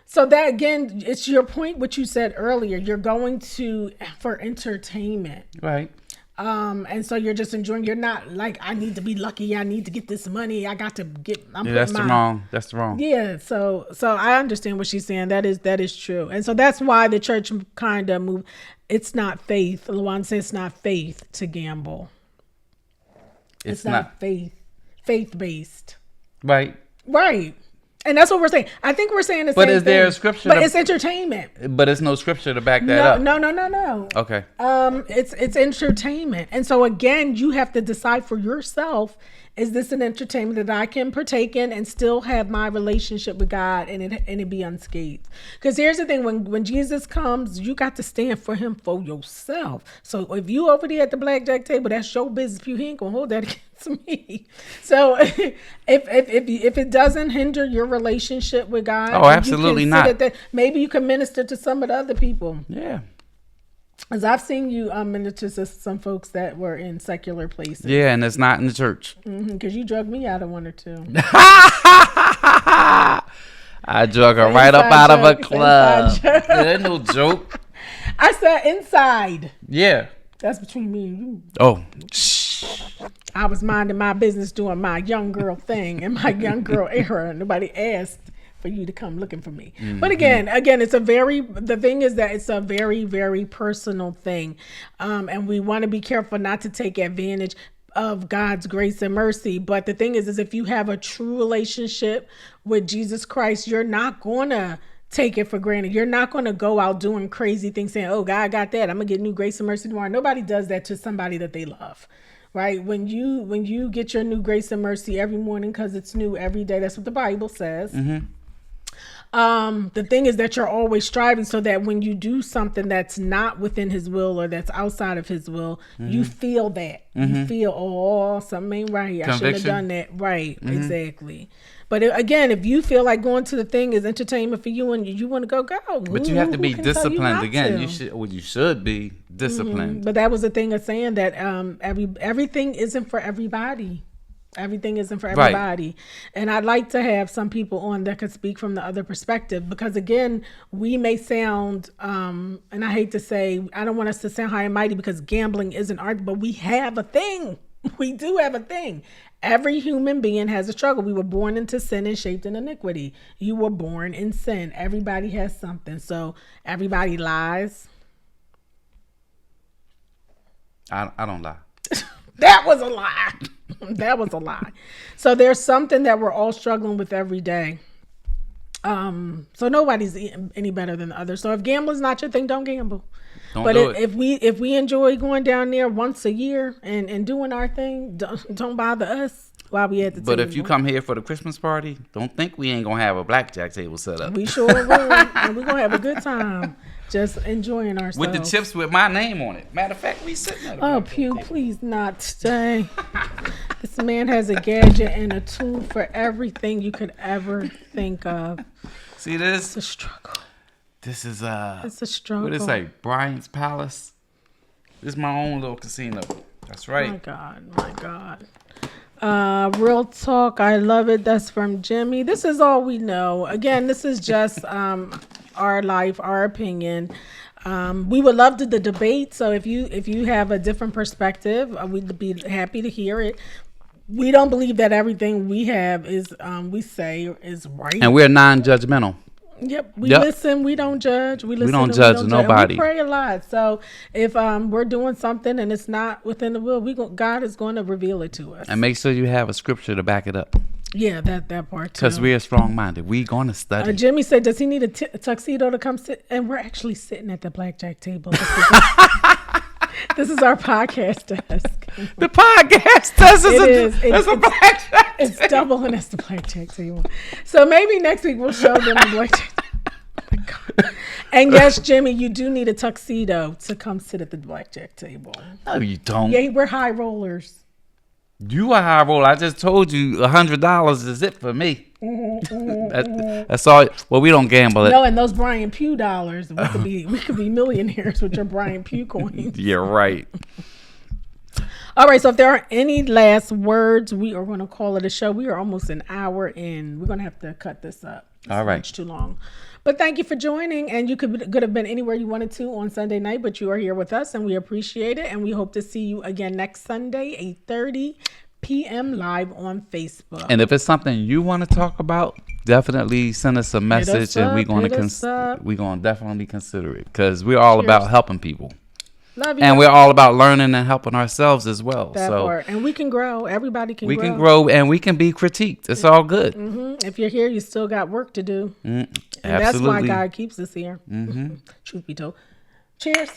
So that, again, it's your point, what you said earlier. You're going for entertainment. Right. And so you're just enjoying. You're not like, I need to be lucky. I need to get this money. I got to get. That's the wrong. Yeah. So I understand what she's saying. That is true. And so that's why the church kind of moved. It's not faith. LaWanda says it's not faith to gamble. It's not faith based. Right. And that's what we're saying. I think we're saying the same thing. But is there a scripture? But it's entertainment. But it's no scripture to back that up. No. Okay. It's entertainment. And so again, you have to decide for yourself, is this an entertainment that I can partake in and still have my relationship with God and it be unscathed? Because here's the thing, when Jesus comes, you got to stand for him for yourself. So if you over there at the blackjack table, that's your business. He ain't gonna hold that against me. So if it doesn't hinder your relationship with God, absolutely not. Maybe you can minister to some of the other people. Yeah. As I've seen you minister to some folks that were in secular places. Yeah, and it's not in the church. Because you drug me out of one or two. I drug her right up out of a club. There's no joke. I said inside. Yeah. That's between me and you. Oh. I was minding my business doing my young girl thing in my young girl era. Nobody asked for you to come looking for me. Mm-hmm. But again, the thing is that it's a very, very personal thing. And we want to be careful not to take advantage of God's grace and mercy. But the thing is if you have a true relationship with Jesus Christ, you're not going to take it for granted. You're not going to go out doing crazy things saying, oh, God got that. I'm going to get new grace and mercy tomorrow. Nobody does that to somebody that they love. Right? When you get your new grace and mercy every morning because it's new every day. That's what the Bible says. Mm-hmm. The thing is that you're always striving so that when you do something that's not within his will or that's outside of his will, you feel that. You feel, oh, something ain't right here. I shouldn't have done that. Right, exactly. But again, if you feel like going to the thing is entertainment for you and you want to go. But you have to be disciplined again. You should be disciplined. But that was the thing of saying that everything isn't for everybody. Everything isn't for everybody. Right. And I'd like to have some people on that could speak from the other perspective, because again, we may sound, and I hate to say, I don't want us to sound high and mighty because gambling isn't art, but we have a thing. We do have a thing. Every human being has a struggle. We were born into sin and shaped in iniquity. You were born in sin. Everybody has something. So everybody lies. I don't lie. That was a lie. That was a lie. So there's something that we're all struggling with every day. So nobody's any better than the other. So if gambling's not your thing, don't gamble. But if we enjoy going down there once a year and doing our thing, don't bother us while we at the table. But if you come here for the Christmas party, don't think we ain't gonna have a blackjack table set up. We sure will, and we're gonna have a good time. Just enjoying ourselves. With the chips with my name on it. Matter of fact, we sitting at a Pew, please not today. This man has a gadget and a tool for everything you could ever think of. See this? It's a struggle. This is it's a struggle. What is it? Bryant's Palace. This is my own little casino. That's right. My God. Real talk. I love it. That's from Jimmy. This is all we know. Again, this is just our life, our opinion. We would love the debate. So if you have a different perspective, we'd be happy to hear it. We don't believe that everything we have is we say is right, and we're non-judgmental. Yep, we listen. We don't judge. We don't judge nobody. We pray a lot. So if we're doing something and it's not within the will, God is going to reveal it to us. And make sure you have a scripture to back it up. Yeah, that part too. Because we are strong-minded. We're going to study. Jimmy said, does he need a tuxedo to come sit? And we're actually sitting at the blackjack table. This is our podcast desk. The podcast desk is a blackjack table. It's doubling as the blackjack table. So maybe next week we'll show them the blackjack. Oh my God. And yes, Jimmy, you do need a tuxedo to come sit at the blackjack table. No, you don't. Yeah, we're high rollers. You a high roller. I just told you $100 is it for me. That's all. Well, we don't gamble it. No, and those Brian Pugh dollars, we could be millionaires with your Brian Pugh coins. You're right. All right, so if there are any last words, we are going to call it a show. We are almost an hour in. We're going to have to cut this up. All right. It's too long. But thank you for joining. And you could have been anywhere you wanted to on Sunday night, but you are here with us, and we appreciate it. And we hope to see you again next Sunday, 8:30 p.m. live on Facebook. And if it's something you want to talk about, definitely send us a message, and we're going to definitely consider it, because we're all about helping people. Love you. And we're all about learning and helping ourselves as well. That part. And we can grow. Everybody can grow. We can grow, and we can be critiqued. It's all good. Mm-hmm. If you're here, you still got work to do. And that's why God keeps us here. Mm-hmm. Truth be told. Cheers.